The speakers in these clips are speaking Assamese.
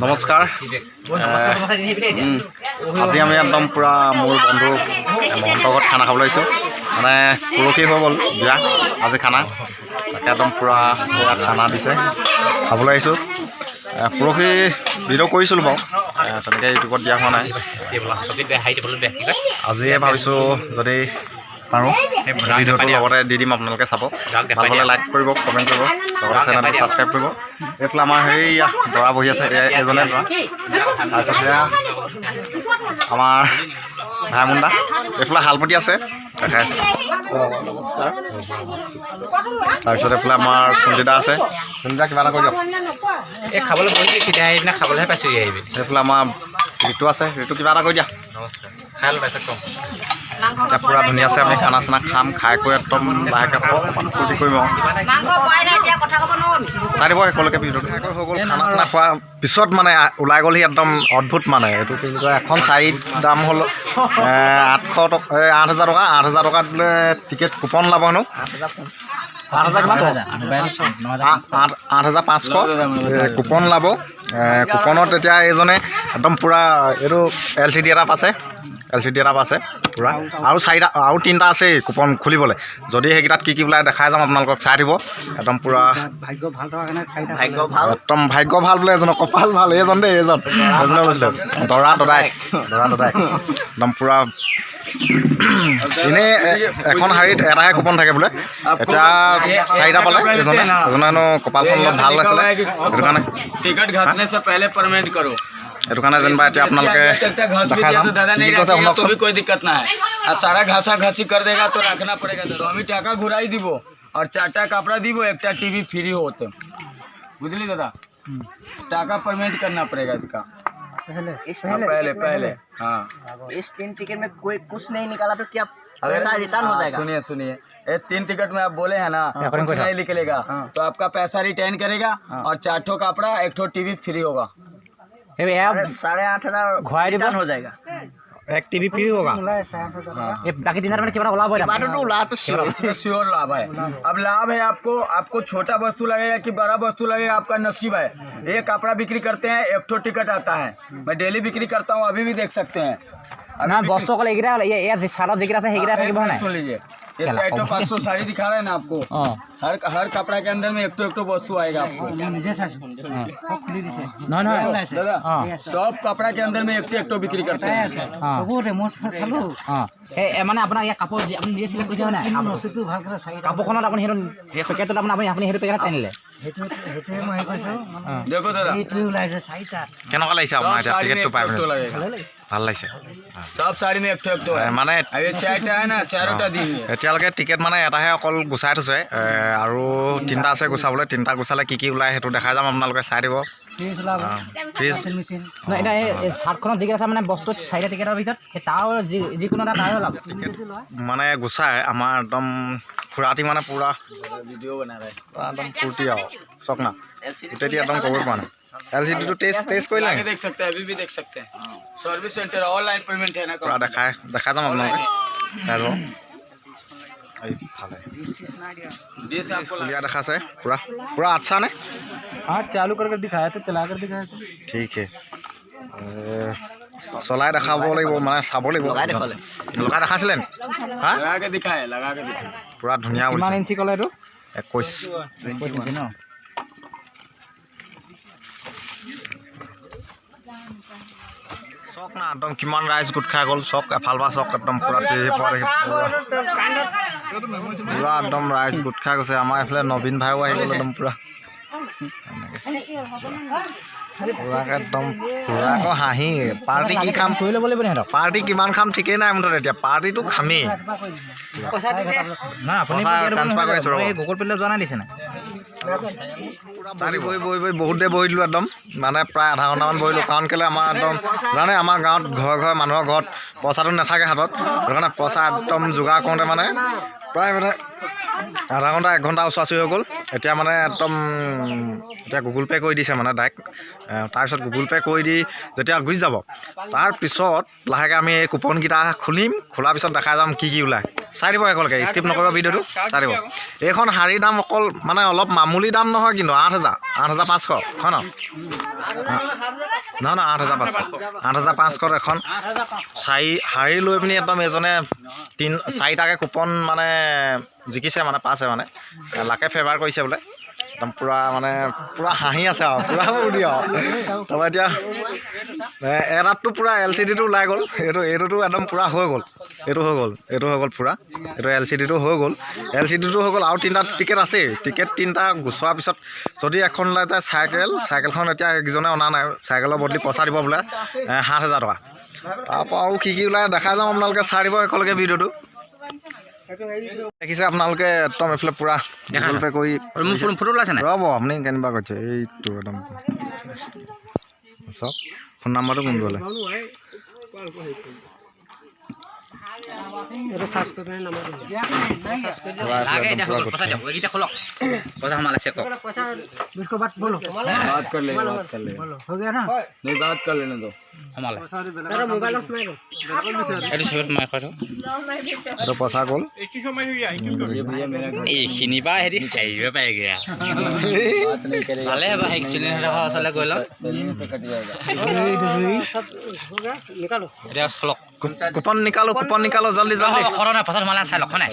নমস্কাৰ আজি আমি একদম পূৰা মোৰ বন্ধু মহন্তৰ ঘৰত খানা খাবলৈ আহিছোঁ মানে পৰহি হৈ গ'ল বিয়া আজি খানা তাকে একদম পূৰা খানা দিছে খাবলৈ আহিছোঁ পৰহি ভিডিঅ' কৰিছিলোঁ বাৰু তেনেকৈ ইউটিউবত দিয়া হোৱা নাই আজিয়ে ভাবিছোঁ যদি পাৰোঁ ভিডিঅ'টো লগতে দি দিম আপোনালোকে চাব ভাল হ'লে লাইক কৰিব কমেণ্ট কৰিব লগতে চেনেলটো ছাবস্ক্ৰাইব কৰিব এইফালে আমাৰ হেৰিয়া দৰা বহি আছে এজনে দৰা তাৰপিছত সেয়া আমাৰ ভাইমুণ্ডা এইফালে শালপতি আছে দেখাই নমস্কাৰ তাৰপিছত এইফালে আমাৰ সুন্দীদা আছে সুন্দীদা কিবা এটা কৈ দিয়ক এই খাবলৈ বহিছোঁ চিধাই সেইদিনা খাবলৈহে পাইছোঁ আহিবি এইফালে আমাৰ ঋতু আছে ঋতু কিবা এটা কৈ দিয়া নমস্কাৰ খাই পাইছে কম এতিয়া পূৰা ধুনীয়া আছে আমি খানা চানা খাম খাই কৰি একদম লাহেকৈ অকণমান ফূৰ্তি কৰিম আৰু চাই দিব শেষলৈকে ভিডিঅ'টো হৈ গ'ল খানা চানা খোৱাৰ পিছত মানে ওলাই গ'লহি একদম অদ্ভুত মানে এইটো কি কয় এখন চাৰিত দাম হ'ল 8,000 টকা 8,000 টকা 8,000 টকাত বোলে টিকেট কুপন লাভ হেনো 8,500 কুপন লাভ কুপনত এতিয়া এইজনে একদম পূৰা এইটো LCD এটা পাইছে LCD এটা আছে পূৰা আৰু চাৰিটা আৰু তিনিটা আছেই কুপন খুলিবলৈ যদি সেইকেইটাত কি ওলাই দেখাই যাম আপোনালোকক চাই দিব একদম পূৰা একদম ভাগ্য ভাল বোলে এজনৰ কপাল ভাল এইজন দেই এজনে কৈছিলে দৰা দদাই একদম পূৰা এনেই এখন শাৰীত এটাহে কুপন থাকে বোলে এতিয়া চাৰিটা পালে এজনে হেনো কপালখন অলপ ভাল আছিলে সেইটো কাৰণে टिकट घसने से पहले पेमेंट करो সেইটো কাৰণে যেনিবা এতিয়া আপোনালোকে দেখা যাম কি কৈছে শুনকচোন कोई दिक्कत ना है और सारा घासा घासी कर देगा तो रखना पड़ेगा तो हमें टाका घुराई दीबो और 4टा कपड़ा दीबो 1टा टीवी फ्री होते बुझली दादा टाका पेमेंट करना पड़ेगा इसका पहले हाँ इस 3 टिकट में कोई कुछ नहीं निकाला तो क्या पैसा रिटर्न हो जाएगा? सुनिए ये 3 टिकट में आप बोले हैं ना कुछ नहीं निकलेगा तो आपका पैसा रिटर्न करेगा और 4 ठो कपड़ा 1 ठो टीवी फ्री होगा 8,500 रिटर्न हो जाएगा एक टीवी फ्री होगा বাকী দিনৰ মানে কিবা ওলাব इसमें श्योर लाभ है अब लाभ है आपको छोटा वस्तु लगेगा कि बड़ा वस्तु लगेगा आपका नसीब है ये कपड़ा बिक्री करते हैं 1 ठो टिकट आता है मैं डेली बिक्री करता हूँ अभी भी देख सकते हैं না বস্তু অকল এইকেইটা ইয়াত চাৰত যিকেইটা আছে সেইকেইটা থাকিব নাই सुन लीजिए ये 4 500 साड़ी दिखा रहे हैं ना आपको हर कपड़ा के अंदर में एक तो वस्तु आएगा आपको নহয় दादा सब कपड़ा के अंदर में एक तो बिक्री करते हैं মানে আপোনাৰ ইয়াত কাপোৰ আপুনি নিজে চিলেক্ট কৰিছে হয় নাই কাপোৰখনত আপুনি সেইটো পেকেটত আপুনি সেইটো পেকেটত আনিলে देखो दादा কেনেকুৱা লাগিছে আপোনাৰ এতিয়া টিকেটটো পাই तो लगेगा ভাল লাগিছে सब साड़ी में एक तो है মানে अब ये 4टा है ना 4टा दी हुई है এতিয়ালৈকে টিকেট মানে এটাহে অকল গুচাই থৈছে আৰু তিনিটা আছে গুচাবলৈ তিনিটা গুচালে কি ওলাই সেইটো দেখাই যাম আপোনালোকে চাই দিব ফ্ৰিজ নহয় এতিয়া এই চাৰ্টখনত যিকেইটা আছে মানে বস্তু 4টা টিকেটৰ ভিতৰত তাৰ যিকোনো এটা তাৰ লাভ মানে গুচাই আমাৰ একদম ফুৰাটি মানে পূৰা वीडियो बना रहे একদম ফূৰ্তি আৰু চাওক না গোটেইটি একদম ক'বই পৰা নাই LCDটো টেষ্ট কৰিলে आगे देख सकते हैं अभी भी देख सकते हैं सर्विस सेंटर ऑनलाइन पेमेंट है ना পূৰা দেখাই যাম আপোনালোকে চাই যাব এইফালে देश आपको ধুনীয়া দেখাইছে পূৰা আচ্ছা নে हाँ चालू करके दिखाया तो चला कर दिखाया तो ঠিক চলাই দেখাব লাগিব মানে চাব লাগিব লগাই দেখাইছিলে নি হা लगा के दिखाए পূৰা ধুনীয়া কিমান ইঞ্চি ক'লে এইটো 21 ইঞ্চি ন চক না একদম কিমান ৰাইজ গোট খাই গ'ল চক এফাল বা চক একদম পূৰা পূৰা একদম ৰাইজ গোট খাই গৈছে আমাৰ এইফালে নবীন ভাইও আহি গ'ল একদম পূৰা একদম পূৰা আকৌ হাঁহি পাৰ্টি কি খাম কৰি ল'ব লাগিব সিহঁতক পাৰ্টি কিমান খাম ঠিকেই নাই মুঠতে এতিয়া পাৰ্টিটো খামেই না আপুনি ট্ৰান্সফাৰ কৰিছোঁ ৰ'ব গুগল পে'লৈ যোৱা নাই দিছে নাই বহি বহুত দেৰি বহি দিলোঁ একদম মানে প্ৰায় আধা ঘণ্টামান বহিলোঁ কাৰণ কেলৈ আমাৰ একদম জানে আমাৰ গাঁৱত ঘৰে মানুহৰ ঘৰত পইচাটো নাথাকে হাতত সেইটো কাৰণে পইচা একদম যোগাৰ কৰোঁতে মানে প্ৰায় মানে আধা ঘণ্টা 1 ঘণ্টা ওচৰা-ওচৰি হৈ গ'ল। এতিয়া মানে একদম এতিয়া গুগল পে' কৰি দিছে মানে ডাইৰেক্ট। তাৰপিছত গুগল পে' কৰি দি যেতিয়া গুচি যাব, তাৰপিছত লাহেকৈ আমি এই কুপনকেইটা খুলিম। খোলাৰ পিছত দেখাই যাম কি ওলায়। চাই দিব একেলগে, স্কিপ নকৰিব ভিডিঅ'টো, চাই দিব। এইখন শাড়ীৰ দাম অকল মানে অলপ মামুলি দাম নহয় কিন্তু 8,500 হয় ন? নহয় 8,500 এখন শাড়ী লৈ পিনি একদম এজনে 4টাকৈ কুপন মানে জিকিছে মানে পাছে মানে লাকে ফেভাৰ কৰিছে বোলে। একদম পূৰা হাঁহি আছে আৰু পূৰা ফূৰ্তি আৰু। তাৰপৰা এতিয়া এটাততো পূৰা LCDটো ওলাই গ'ল। এইটোতো একদম পূৰা হৈ গ'ল। এইটো হৈ গ'ল পূৰা। এইটো LCDটো হৈ গ'ল। LCDটো হৈ গ'ল আৰু 3টা টিকেট আছেই। টিকেট 3টা গুচোৱাৰ পিছত যদি এখন ওলাই যায় চাইকেলখন এতিয়া একজনে অনা নাই। চাইকেলৰ বদলি পইচা দিব বোলে 7,000 টকা। তাৰপৰা আৰু কি ওলাই দেখাই যাম, আপোনালোকে চাই দিব একেলগে ভিডিঅ'টো। দেখিছে আপোনালোকে একদম এইফালে পূৰা গুগল পে' কৰি ফটো ওলাইছে নাই? ৰ'ব আপুনি কেনেকুৱা কৈছে এইটো একদম চাওক। ফোন নাম্বাৰটো কোনটো হ'লে बात कर लेना नहीं, बात कर लेना दो। এইটো পইচা গ'ল। এইখিনি পৰা হেৰি হেৰিব পায়গৈ ভালে হ'ব। ওচৰলৈ গৈ লওক এতিয়া খলক কুপন নিকালো জল্দি পইচা সোমালে চাই লওক নাই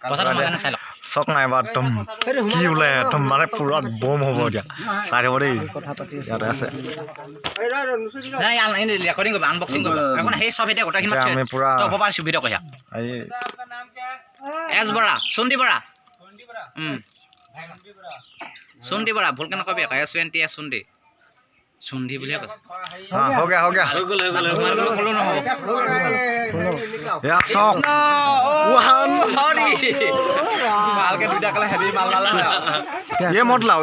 পইচাটো সোমালে চাই লওক। চক নাই বাৰু একদম কি ওলাই একদম মানে পূৰা বম হ'ব এতিয়া। চাই দিব দেই, ইয়াতে আছে। ৰেকৰ্ডিং কৰিব, আনবক্সিং কৰিব এখন সেই চব এতিয়া গোটেইখিনি আমি পূৰা হ'ব পাৰিছোঁ ভিডিঅ' কৈছা। এই এছ বৰা, চুন্দি বৰা, চুন্দি বৰা, ভুলকে নকবি আকৌ। SUNT চুন্দি চুন্দি বুলিয়ে কৈছে। हो गया ক'লো নহ'ব। या चौक ভালকে দুইটা ক'লে হেভি মাল মালা ये मत लाओ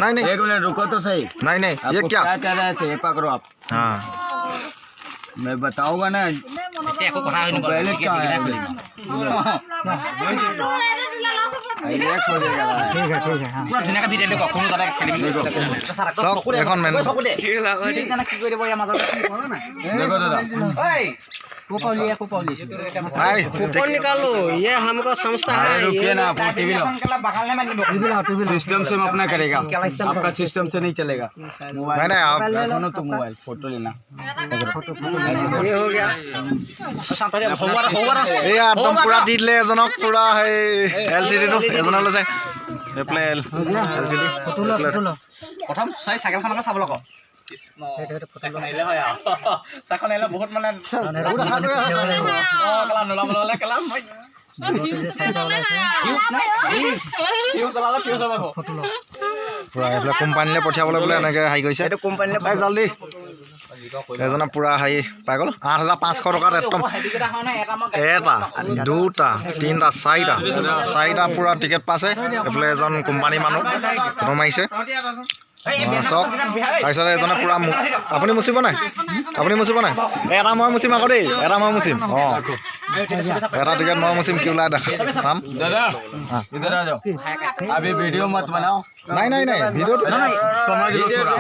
नहीं एक मिनट रुको तो सही। नहीं ये आपको क्या कह रहे हैं, ये पकड़ो आप। हाँ मैं बताऊंगा ना একো কথা হৈ নগ'ল। पहले क्या है। ये खोलेगा। পুৰা ধুনীয়াকৈ ভিডিঅ' দেখুৱা কোনো তাতে খেলি মেলি চক এখন মেনু देखो दादा, भाई कूपन निकालो, ये हमको संस्था है। रुकिए ना, आप टीवी लो। सिस्टम से अपना करेगा, आपका सिस्टम से नहीं चलेगा। मोबाइल नहीं आप रखो ना तो मोबाइल फोटो लेना। ये हो गया। এই একদম পুৰা দি দিলে এজনক পুৰা সেই LCD টো এজনক লৈছে এপ্লে LCD প্ৰথম চাইকেলখনকে চাব লগ চাইকেলখন আহিলে বহুত মানে নোলাবলৈ হ'লে কেলাম পুৰা এইফালে কোম্পানীলৈ পঠিয়াবলৈ বোলে এনেকৈ হেৰি কৰিছে। এইটো কোম্পানীলৈ জল্দি এজনে পুৰা হেৰি পাই গ'ল 8,500 টকাত একদম এটা 2টা 3টা 4টা পুৰা টিকেট পাইছে। এইফালে এজন কোম্পানী মানুহ ফটো মাৰিছে চক। তাৰপিছত এজনে পুৰা আপুনি মুচিব নাই এটা মই মুচিম আকৌ দেই, এটা মই মুচিম। অঁ এটা টিকেট মই মুচিম কি ওলাই দেখা চাম। दादा इधर आ जाओ, अभी वीडियो मत बनाओ। नहीं वीडियो समझ लो थोड़ा।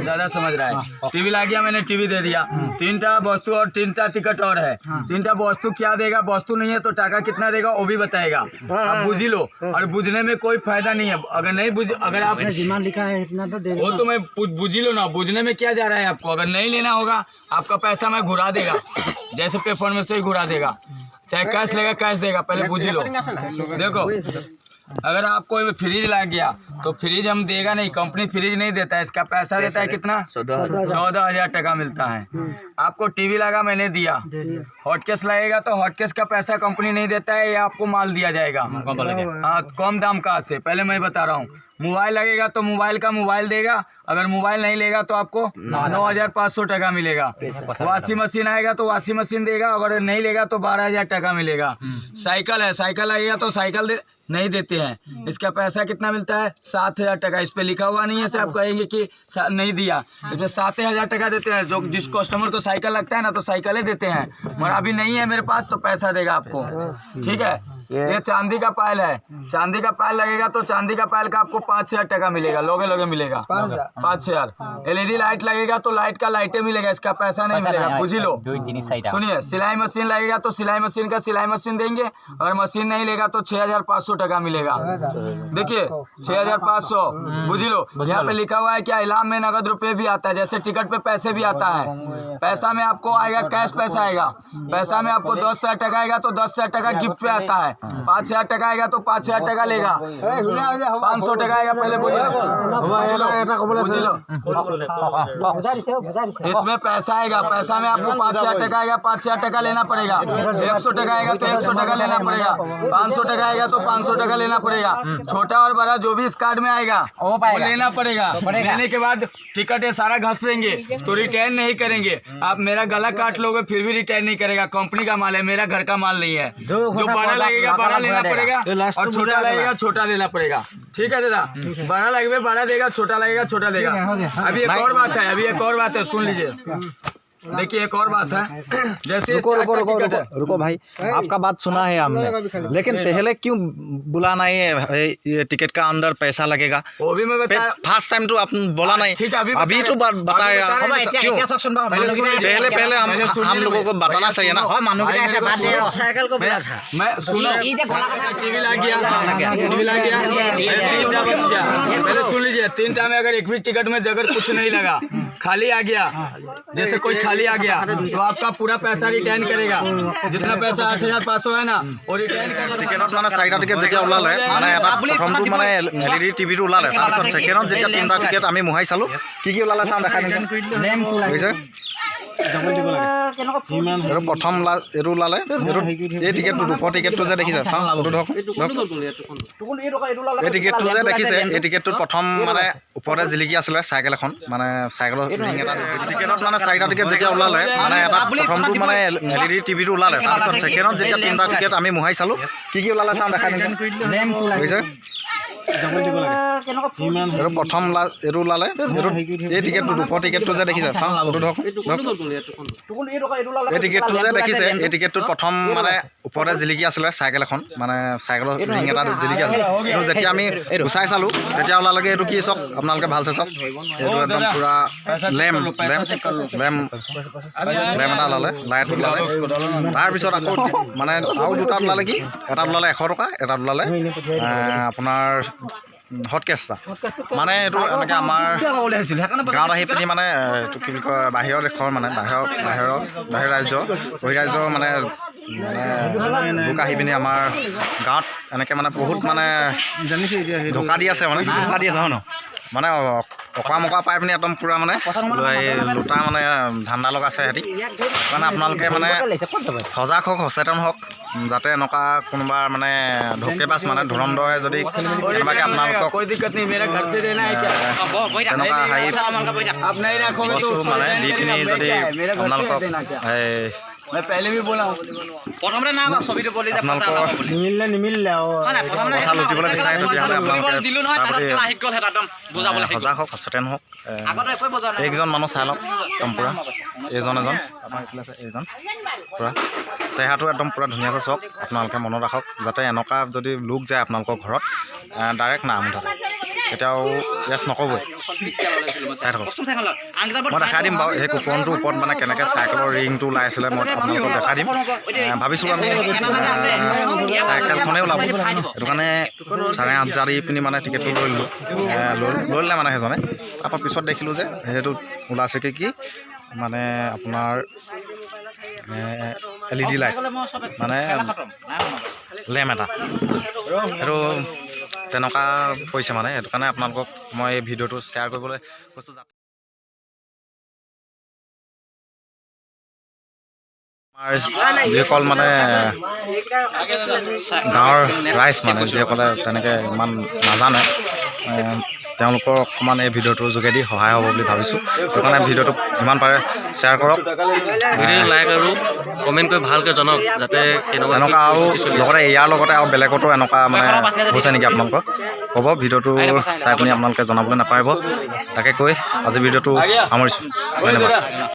दादा समझ रहा है। टीवी ला गया, मैंने टीवी दे दिया। 3टा वस्तु और 3टा टिकट और है। 3टा वस्तु क्या देगा, वस्तु नहीं है तो टाका कितना देगा वो भी बताएगा। आप बुझ लो, और बुझने में कोई फायदा नहीं है। अगर नहीं बुझ, अगर आप डिमांड लिखा है इतना तो दे वो तो मैं बुझ लो ना, बुझने में क्या जा रहा है आपको। अगर नहीं लेना होगा आपका पैसा मैं घुरा देगा, जैसे पे फोन में से ही घुरा देगा। चाहे कैश लेगा कैश देगा, पहले बुझ लो। देखो अगर आपको फ्रिज ला गया तो फ्रिज हम देगा नहीं, कंपनी फ्रिज नहीं देता है। इसका पैसा देता है कितना, 14,000 टका मिलता है। आपको टीवी लगा मैंने दिया, हॉटकेस लगेगा तो हॉटकेस का पैसा कंपनी नहीं देता है, ये आपको माल दिया जाएगा। हाँ कम दाम का से, पहले मैं बता रहा हूँ। मोबाइल लगेगा तो मोबाइल का मोबाइल देगा, अगर मोबाइल नहीं लेगा तो आपको 9,500 टका मिलेगा। वॉशिंग मशीन आएगा तो वॉशिंग मशीन देगा, अगर नहीं लेगा तो 12,000 टका मिलेगा। साइकिल है, साइकिल लगेगा तो साइकिल नहीं देते हैं। इसका पैसा कितना मिलता है? 7,000 टका। इस पे लिखा हुआ नहीं है, आप कहेंगे कि नहीं दिया, इसमें 7,000 टका देते हैं। जो जिस कस्टमर को साइकिल लगता है ना तो साइकिलें देते हैं, मगर अभी नहीं है मेरे पास तो पैसा देगा आपको, ठीक है। ये चांदी का पायल है, चांदी का पायल लगेगा तो चांदी का पायल का आपको 5,000 टका मिलेगा, लोगे मिलेगा 5,000। LED लाइट लगेगा तो लाइट का लाइटें मिलेगा, इसका पैसा नहीं मिलेगा, बुझ लो। सुनिए, सिलाई मशीन लगेगा तो सिलाई मशीन का सिलाई मशीन देंगे, अगर मशीन नहीं लेगा तो 6,500 टका मिलेगा। देखिए 6,500, बुझ लो। यहाँ पे लिखा हुआ है क्या, इलाम में नगद रुपये भी आता है, जैसे टिकट पे पैसे भी आता है। पैसा में आपको आएगा कैश पैसा आएगा, पैसा में आपको 10,000 टका आएगा तो 10,000 टका गिफ्ट पे आता है। 5,000 टका आएगा तो 5,000 टका लेगा, 500 टका आएगा। पहले इसमें पैसा आएगा, पैसा में आपको 5,000 टका आएगा, 5,000 टका लेना पड़ेगा। 100 टका आएगा तो 100 टका लेना पड़ेगा, 500 टका आएगा तो 500 टका लेना पड़ेगा। छोटा और बड़ा जो भी इस कार्ड में आएगा वो लेना पड़ेगा। लेने के बाद टिकट ये सारा घस देंगे तो रिटर्न नहीं करेंगे। आप मेरा गला काट लोगे फिर भी रिटर्न नहीं करेगा, कंपनी का माल है, मेरा घर का माल नहीं है। जो बड़ा लगेगा बड़ा लेना पड़ेगा और छोटा लगेगा छोटा लेना पड़ेगा, ठीक है दादा। बड़ा लगेगा बड़ा देगा, छोटा लगेगा छोटा देगा। अभी एक और बात है, अभी एक और बात है, सुन लीजिए। देखिए एक और बात है, जैसे रुको भाई, आपका बात सुना है हमने, लेकिन पहले क्यों बुलाना है? ये टिकट का अंदर पैसा लगेगा, वो भी मैं बता। फर्स्ट टाइम तो आप बोला नहीं, ठीक है अभी तो बताया। क्यों पहले हम लोगों को बताना चाहिए ना। साइकिल को बोला था मैं सुनो, टीवी लग गया, टीवी लग गया, 3टा बच गया। पहले सुन लीजिए, 3टा में अगर एक भी टिकट में अगर कुछ नहीं लगा, खाली आ गया, जैसे कोई खाली आ गया तो आपका पूरा पैसा रिटर्न करेगा। जितना पैसा 8,500 है ना वो रिटर्न करेगा। টিকেটত মানে 4টা টিকেট যেতিয়া ওলালে, মানে এটা প্ৰথমটো মানে LED টিভিটো ওলালে, তাৰপিছত ছেকেণ্ডত যেতিয়া 3টা টিকেট আমি মোহাই চালো, কি ওলালে চাওঁ দেখাই দিছে। এইটো প্ৰথম এইটো ওলালে, এই টিকেটটো ৰূপৰ টিকেটটো যে দেখিছে, চাওঁ এইটো ধৰক। এই টিকেটটো যে দেখিছে, এই টিকেটটোত প্ৰথম মানে ওপৰতে জিলিকি আছিলে চাইকেল এখন, মানে চাইকেলৰ ৰিং এটা। টিকেটত মানে 4টা টিকেট যেতিয়া ওলালে, মানে এটা প্ৰথমটো মানে LED টিভিটো ওলালে, তাৰপিছত ছেকেণ্ডত যেতিয়া 3টা টিকেট আমি মোহাই চালো, কি ওলালে চাওঁ দেখাই দিছে। এইটো প্ৰথম এইটো ওলালে, এই টিকেটটো ৰূপৰ টিকেটটো যে দেখিছে, চাওঁ এইটো ধৰক। এই টিকেটটো যে দেখিছে, এই টিকেটটোত প্ৰথম মানে ওপৰতে জিলিকি আছিলে চাইকেল এখন, মানে চাইকেলৰ ৰিং এটা জিলিকি আছিলে। কিন্তু যেতিয়া আমি গুচাই চালোঁ তেতিয়া ওলালেগে এইটো কি, চাওক আপোনালোকে ভালছে চাওক, এইটো একদম পূৰা লেম্প এটা ওলালে, লাইট ওলালে। তাৰপিছত আকৌ মানে আৰু দুটা ওলালে, কি এটা ওলালে 100 টকা, এটা ওলালে আপোনাৰ হটকেছ এটা। মানে এইটো এনেকৈ আমাৰ গাঁৱত আহি পিনি মানে এইটো কি বুলি কয়, বাহিৰৰ দেশৰ মানে বাহিৰৰ ৰাজ্যৰ মানে লোক আহি পিনি আমাৰ গাঁৱত এনেকৈ মানে বহুত মানে ঢকা দি আছে, মানে ঢকা দি আছে হয় ন, মানে অকা মকা পাই পিনি একদম পূৰা মানে লোটা মানে ধান্দা লগাইছে সিহঁতি। মানে আপোনালোকে মানে সজাগ হওক, সচেতন হওক, যাতে এনেকুৱা কোনোবা মানে ধোকেবাজ মানে ধুৰন্ধৰে যদি কেনেবাকৈ আপোনালোকক তেনেকুৱা হেৰি বস্তু মানে দি পিনি যদি আপোনালোকক मैं पहले भी बोला हूँ, পইচা লুটিবলৈ বিচাৰে তেতিয়াহ'লে আপোনালোকে সজাগ হওক, সচেতন হওক। এইকেইজন মানুহ চাই লওক একদম পূৰা, এজন আমাৰ এইফালে আছে এইজন, পূৰা চেহেৰাটো একদম পূৰা ধুনীয়াকৈ চাওক। আপোনালোকে মনত ৰাখক, যাতে এনেকুৱা যদি লোক যায় আপোনালোকৰ ঘৰত, ডাইৰেক্ট নাম মুঠতে কেতিয়াও য়েছ নক'বই, চাই থাকক। মই দেখাই দিম বাৰু সেই কুপনটোৰ ওপৰত মানে কেনেকৈ চাইকেলৰ ৰিংটো ওলাই আছিলে, মই আপোনালোকক দেখাই দিম। ভাবিছোঁ আমি চাইকেলখনেই ওলাব, সেইটো কাৰণে 8,500 দি পিনি মানে টিকেটটো লৈ ল'লে মানে সেইজনে। তাৰপৰা পিছত দেখিলোঁ যে সেইটো ওলাইছে কি মানে আপোনাৰ LED লাইট, মানে লেম্প এটা, সেইটো তেনেকুৱা কৈছে মানে। সেইটো কাৰণে আপোনালোকক মই এই ভিডিঅ'টো শ্বেয়াৰ কৰিবলৈ কৈছোঁ। যিসকল মানে গাঁৱৰ ৰাইজ মানে যিসকলে তেনেকৈ ইমান নাজানে, তেওঁলোকৰ অকণমান এই ভিডিঅ'টোৰ যোগেদি সহায় হ'ব বুলি ভাবিছোঁ সেইকাৰণে ভিডিঅ'টো যিমান পাৰে শ্বেয়াৰ কৰক ভিডিঅ' লাইক আৰু কমেণ্ট কৰি ভালকৈ জনাওক যাতে এনেকুৱা আৰু লগতে ইয়াৰ লগতে আৰু বেলেগতো এনেকুৱা মানে হৈছে নেকি আপোনালোকক ক'ব ভিডিঅ'টো চাই পিনি আপোনালোকে জনাবলৈ নাপাৰিব তাকে কৈ আজি ভিডিঅ'টো সামৰিছোঁ ধন্যবাদ